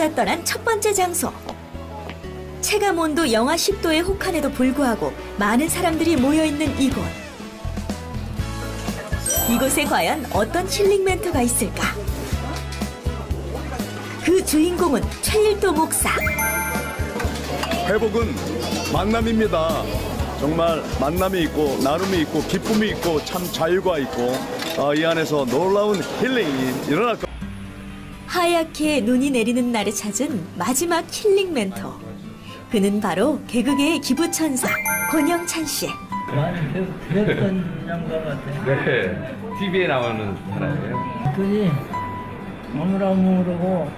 찾아 떠난 첫 번째 장소. 체감온도 영하 10도의 혹한에도 불구하고 많은 사람들이 모여있는 이곳. 이곳에 과연 어떤 힐링 멘트가 있을까? 그 주인공은 최일도 목사. 회복은 만남입니다. 정말 만남이 있고 나눔이 있고 기쁨이 있고 참 자유가 있고 이 안에서 놀라운 힐링이 일어날 겁니다. 하얗게 눈이 내리는 날에 찾은 마지막 힐링 멘토. 그는 바로 개그계의 기부천사 권영찬 씨. 많이 배웠던 양반 같아요. 네, TV에 나오는 사람이에요. 그니 아무나 모르고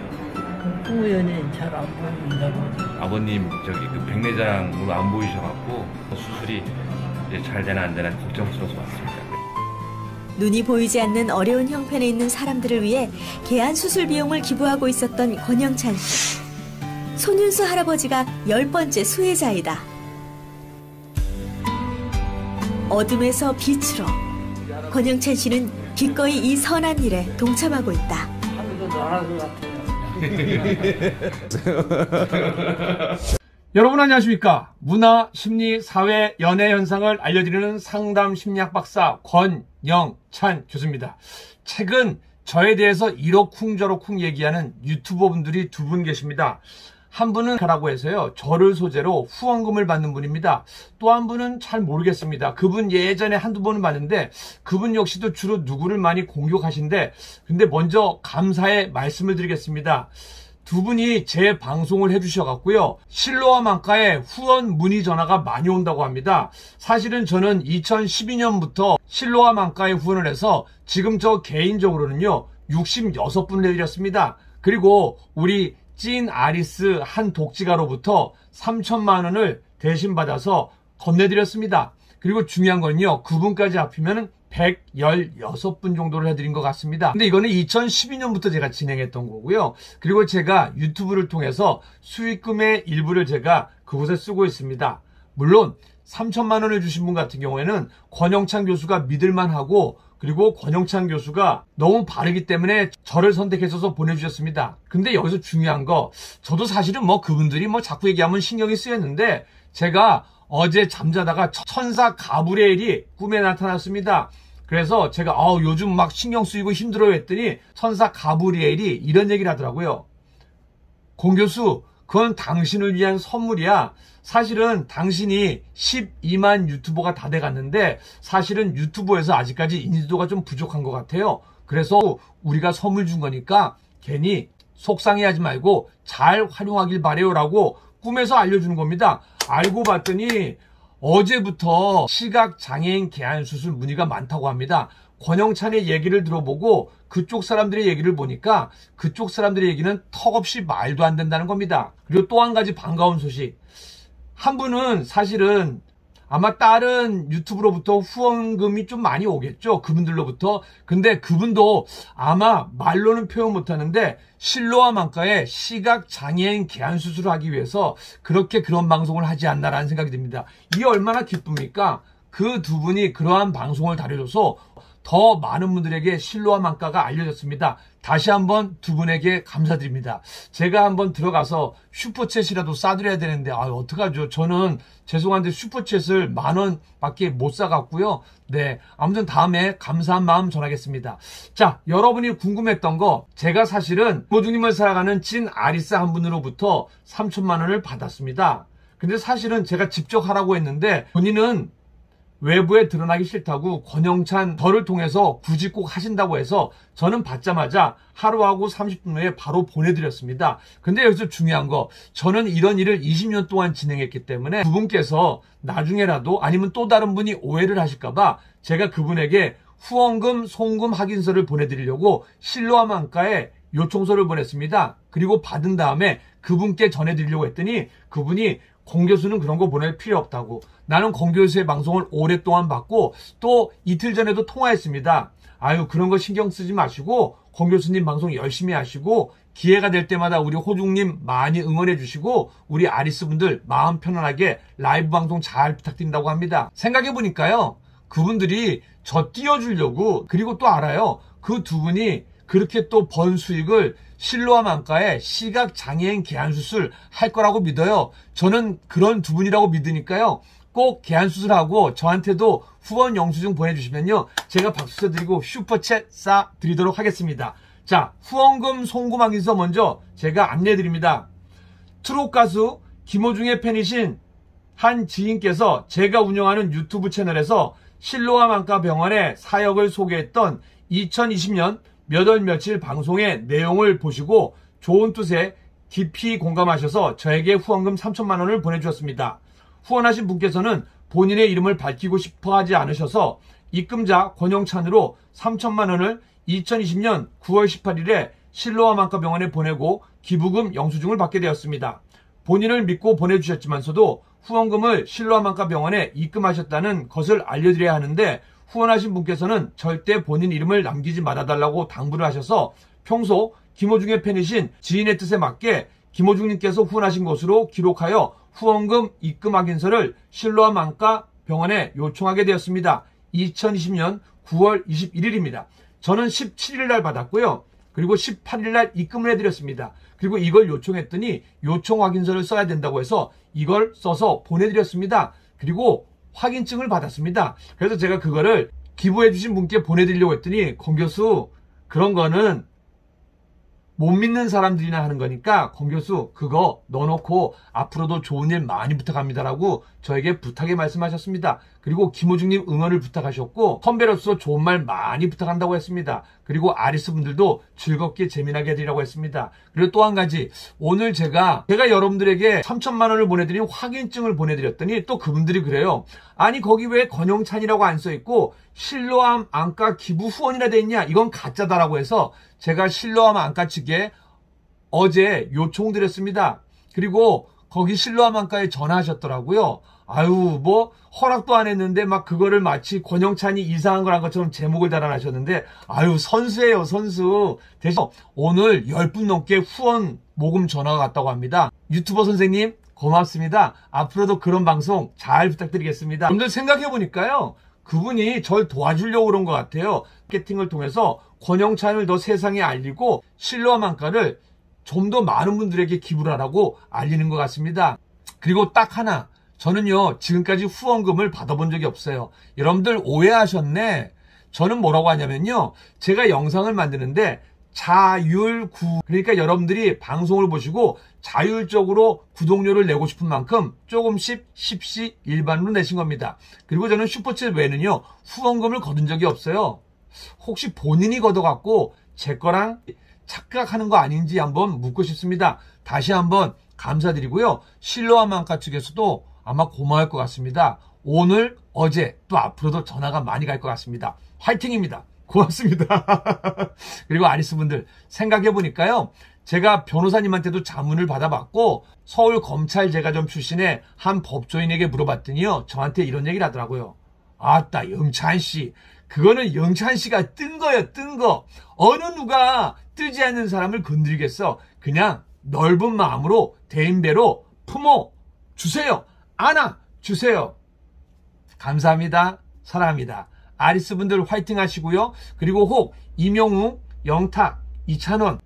우연히 잘 안 보인다고. 아버님 저기 그 백내장으로 안 보이셔갖고 수술이 이제 잘 되나 안 되나 걱정스러워서 왔습니다. 눈이 보이지 않는 어려운 형편에 있는 사람들을 위해 개안 수술 비용을 기부하고 있었던 권영찬 씨. 손윤수 할아버지가 10번째 수혜자이다. 어둠에서 빛으로 권영찬 씨는 기꺼이 이 선한 일에 동참하고 있다. 하늘도 나갈 것 같아요. 여러분 안녕하십니까? 문화, 심리, 사회, 연애 현상을 알려드리는 상담 심리학 박사 권영찬 교수입니다. 최근 저에 대해서 이러쿵저러쿵 얘기하는 유튜버 분들이 두 분 계십니다. 한 분은 라고 해서요, 저를 소재로 후원금을 받는 분입니다. 또 한 분은 잘 모르겠습니다. 그분 예전에 한두 번은 봤는데 그분 역시도 주로 누구를 많이 공격하신데, 근데 먼저 감사의 말씀을 드리겠습니다. 두 분이 제 방송을 해주셔갖고요, 실로와 망가에 후원 문의 전화가 많이 온다고 합니다. 사실은 저는 2012년부터 실로와 망가에 후원을 해서 지금 저 개인적으로는요 66분을 해드렸습니다. 그리고 우리 찐 아리스 한 독지가로부터 3천만 원을 대신 받아서 건네드렸습니다. 그리고 중요한 건요, 그분까지 합치면 116분 정도를 해드린 것 같습니다. 근데 이거는 2012년부터 제가 진행했던 거고요. 그리고 제가 유튜브를 통해서 수익금의 일부를 제가 그곳에 쓰고 있습니다. 물론 3천만 원을 주신 분 같은 경우에는 권영찬 교수가 믿을만하고, 그리고 권영찬 교수가 너무 바르기 때문에 저를 선택해서 보내주셨습니다. 근데 여기서 중요한 거, 저도 사실은 그분들이 자꾸 얘기하면 신경이 쓰였는데, 제가 어제 잠자다가 천사 가브리엘이 꿈에 나타났습니다. 그래서 제가 요즘 막 신경 쓰이고 힘들어요 했더니 천사 가브리엘이 이런 얘기를 하더라고요. 공 교수, 그건 당신을 위한 선물이야. 사실은 당신이 12만 유튜버가 다 돼갔는데 사실은 유튜버에서 아직까지 인지도가 좀 부족한 것 같아요. 그래서 우리가 선물 준 거니까 괜히 속상해하지 말고 잘 활용하길 바래요라고 꿈에서 알려주는 겁니다. 알고 봤더니 어제부터 시각장애인 개안수술 문의가 많다고 합니다. 권영찬의 얘기를 들어보고 그쪽 사람들의 얘기를 보니까 그쪽 사람들의 얘기는 턱없이 말도 안 된다는 겁니다. 그리고 또 한 가지 반가운 소식. 한 분은 사실은 아마 다른 유튜브로부터 후원금이 좀 많이 오겠죠, 그분들로부터. 근데 그분도 아마 말로는 표현 못하는데 실로와 망가에 시각장애인 개안수술을 하기 위해서 그런 방송을 하지 않나라는 생각이 듭니다. 이게 얼마나 기쁩니까? 그 두 분이 그러한 방송을 다뤄줘서 더 많은 분들에게 실로와 망가가 알려졌습니다. 다시 한번 두 분에게 감사드립니다. 제가 한번 들어가서 슈퍼챗이라도 싸드려야 되는데 어떡하죠? 저는 죄송한데 슈퍼챗을 10,000원밖에 못 사갖고요. 네, 아무튼 다음에 감사한 마음 전하겠습니다. 자, 여러분이 궁금했던 거, 제가 사실은 모두님을 살아가는 찐 아리스 한 분으로부터 3천만 원을 받았습니다. 근데 사실은 제가 직접 하라고 했는데 본인은 외부에 드러나기 싫다고 권영찬 저를 통해서 굳이 꼭 하신다고 해서 저는 받자마자 하루하고 30분 후에 바로 보내드렸습니다. 근데 여기서 중요한 거, 저는 이런 일을 20년 동안 진행했기 때문에 두 분께서 나중에라도 아니면 또 다른 분이 오해를 하실까봐 제가 그분에게 후원금, 송금 확인서를 보내드리려고 실로와 망가에 요청서를 보냈습니다. 그리고 받은 다음에 그분께 전해드리려고 했더니 그분이 공 교수는 그런 거 보낼 필요 없다고. 나는 공 교수의 방송을 오랫동안 봤고 또 이틀 전에도 통화했습니다. 그런 거 신경 쓰지 마시고 공 교수님 방송 열심히 하시고 기회가 될 때마다 우리 호중님 많이 응원해 주시고 우리 아리스 분들 마음 편안하게 라이브 방송 잘 부탁드린다고 합니다. 생각해 보니까요, 그분들이 저 띄워주려고, 그리고 또 알아요, 그 두 분이 그렇게 또 번 수익을 실로암 안과에 시각장애인 개안수술 할 거라고 믿어요. 저는 그런 두 분이라고 믿으니까요. 꼭 개안수술하고 저한테도 후원 영수증 보내주시면요. 제가 박수 쳐드리고 슈퍼챗 쏴드리도록 하겠습니다. 자, 후원금 송금 확인서 먼저 제가 안내해드립니다. 트롯 가수 김호중의 팬이신 한 지인께서 제가 운영하는 유튜브 채널에서 실로암 안과병원의 사역을 소개했던 2020년 몇 월 며칠 방송의 내용을 보시고 좋은 뜻에 깊이 공감하셔서 저에게 후원금 3천만 원을 보내주셨습니다. 후원하신 분께서는 본인의 이름을 밝히고 싶어 하지 않으셔서 입금자 권영찬으로 3천만 원을 2020년 9월 18일에 실로암 안과병원에 보내고 기부금 영수증을 받게 되었습니다. 본인을 믿고 보내주셨지만서도 후원금을 실로암 안과병원에 입금하셨다는 것을 알려드려야 하는데 후원하신 분께서는 절대 본인 이름을 남기지 말아달라고 당부를 하셔서 평소 김호중의 팬이신 지인의 뜻에 맞게 김호중님께서 후원하신 것으로 기록하여 후원금 입금 확인서를 실로암 안과병원에 요청하게 되었습니다. 2020년 9월 21일입니다. 저는 17일 날 받았고요. 그리고 18일 날 입금을 해드렸습니다. 그리고 이걸 요청했더니 요청 확인서를 써야 된다고 해서 이걸 써서 보내드렸습니다. 그리고 확인증을 받았습니다. 그래서 제가 그거를 기부해주신 분께 보내드리려고 했더니 권 교수 그런 거는 못 믿는 사람들이나 하는 거니까 권 교수 그거 넣어놓고 앞으로도 좋은 일 많이 부탁합니다라고 저에게 부탁의 말씀하셨습니다. 그리고 김호중님 응원을 부탁하셨고 선배로서 좋은 말 많이 부탁한다고 했습니다. 그리고 아리스 분들도 즐겁게 재미나게 해드리라고 했습니다. 그리고 또 한 가지 오늘 제가 여러분들에게 3천만 원을 보내드린 확인증을 보내드렸더니 또 그분들이 그래요. 아니 거기 왜 권영찬이라고 안 써있고 실로암 안과 기부 후원이라 돼 있냐 이건 가짜다라고 해서 제가 실로암 안과 측에 어제 요청드렸습니다. 그리고 거기 실로암 안과에 전화하셨더라고요. 아유 뭐 허락도 안 했는데 막 그거를 마치 권영찬이 이상한 걸 한 것처럼 제목을 달아나셨는데 아유 선수예요 선수. 대신 오늘 10분 넘게 후원 모금 전화가 왔다고 합니다. 유튜버 선생님 고맙습니다. 앞으로도 그런 방송 잘 부탁드리겠습니다. 여러분들 생각해보니까요. 그분이 절 도와주려고 그런 것 같아요. 마케팅을 통해서 권영찬을 더 세상에 알리고 실로암 안과를 좀 더 많은 분들에게 기부를 하라고 알리는 것 같습니다. 그리고 딱 하나 저는요 지금까지 후원금을 받아본 적이 없어요. 여러분들 오해하셨네. 저는 뭐라고 하냐면요 제가 영상을 만드는데 자율구 그러니까 여러분들이 방송을 보시고 자율적으로 구독료를 내고 싶은 만큼 조금씩 십시 일반으로 내신 겁니다. 그리고 저는 슈퍼챗 외에는요 후원금을 거둔 적이 없어요. 혹시 본인이 걷어갖고 제 거랑 착각하는 거 아닌지 한번 묻고 싶습니다. 다시 한번 감사드리고요. 실로암 안과 측에서도 아마 고마울 것 같습니다. 오늘 어제 또 앞으로도 전화가 많이 갈 것 같습니다. 화이팅입니다. 고맙습니다. 그리고 아리스 분들 생각해보니까요. 제가 변호사님한테도 자문을 받아봤고 서울검찰재가점 출신의 한 법조인에게 물어봤더니요. 저한테 이런 얘기를 하더라고요. 아따 영찬씨 그거는 영찬씨가 뜬 거예요. 뜬 거. 어느 누가 뜨지 않는 사람을 건드리겠어. 그냥 넓은 마음으로 대인배로 품어 주세요. 안아 주세요. 감사합니다. 사랑합니다. 아리스 분들 화이팅 하시고요. 그리고 혹 이명웅, 영탁, 이찬원,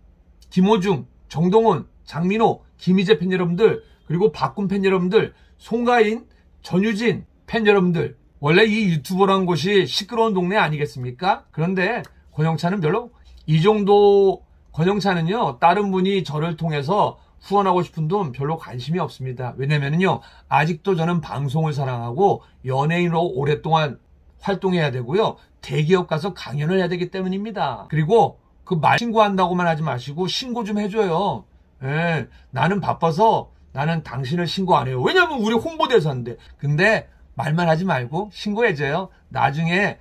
김호중, 정동원, 장민호, 김희재 팬 여러분들 그리고 박군 팬 여러분들 송가인, 전유진 팬 여러분들 원래 이 유튜버라는 곳이 시끄러운 동네 아니겠습니까? 그런데 권영찬은 별로 이 정도 권영찬은요 다른 분이 저를 통해서 후원하고 싶은 돈 별로 관심이 없습니다. 왜냐면요 아직도 저는 방송을 사랑하고 연예인으로 오랫동안 활동해야 되고요. 대기업 가서 강연을 해야 되기 때문입니다. 그리고 그 말 신고한다고만 하지 마시고 신고 좀 해줘요. 예, 나는 바빠서 나는 당신을 신고 안 해요. 왜냐면 우리 홍보대사인데. 근데 말만 하지 말고 신고해줘요. 나중에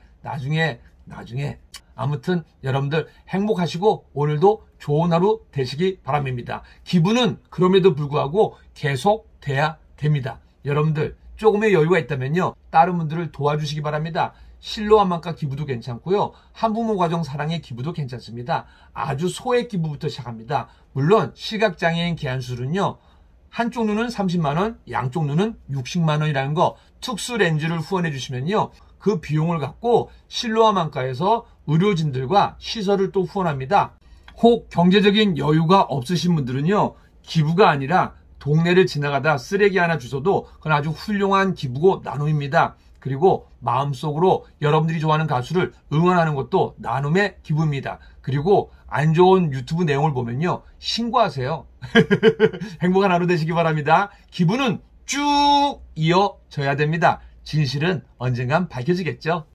아무튼 여러분들 행복하시고 오늘도 좋은 하루 되시기 바랍니다. 기부는 그럼에도 불구하고 계속 돼야 됩니다. 여러분들 조금의 여유가 있다면요. 다른 분들을 도와주시기 바랍니다. 실로암 안과 기부도 괜찮고요. 한부모 가정 사랑의 기부도 괜찮습니다. 아주 소액 기부부터 시작합니다. 물론 시각장애인 개안수술은요. 한쪽 눈은 30만원, 양쪽 눈은 60만원이라는 거 특수 렌즈를 후원해 주시면요. 그 비용을 갖고 실로암 안과에서 의료진들과 시설을 또 후원합니다. 혹 경제적인 여유가 없으신 분들은요, 기부가 아니라 동네를 지나가다 쓰레기 하나 주워도 그건 아주 훌륭한 기부고 나눔입니다. 그리고 마음속으로 여러분들이 좋아하는 가수를 응원하는 것도 나눔의 기부입니다. 그리고 안 좋은 유튜브 내용을 보면요, 신고하세요. 행복한 하루 되시기 바랍니다. 기부는 쭉 이어져야 됩니다. 진실은 언젠간 밝혀지겠죠.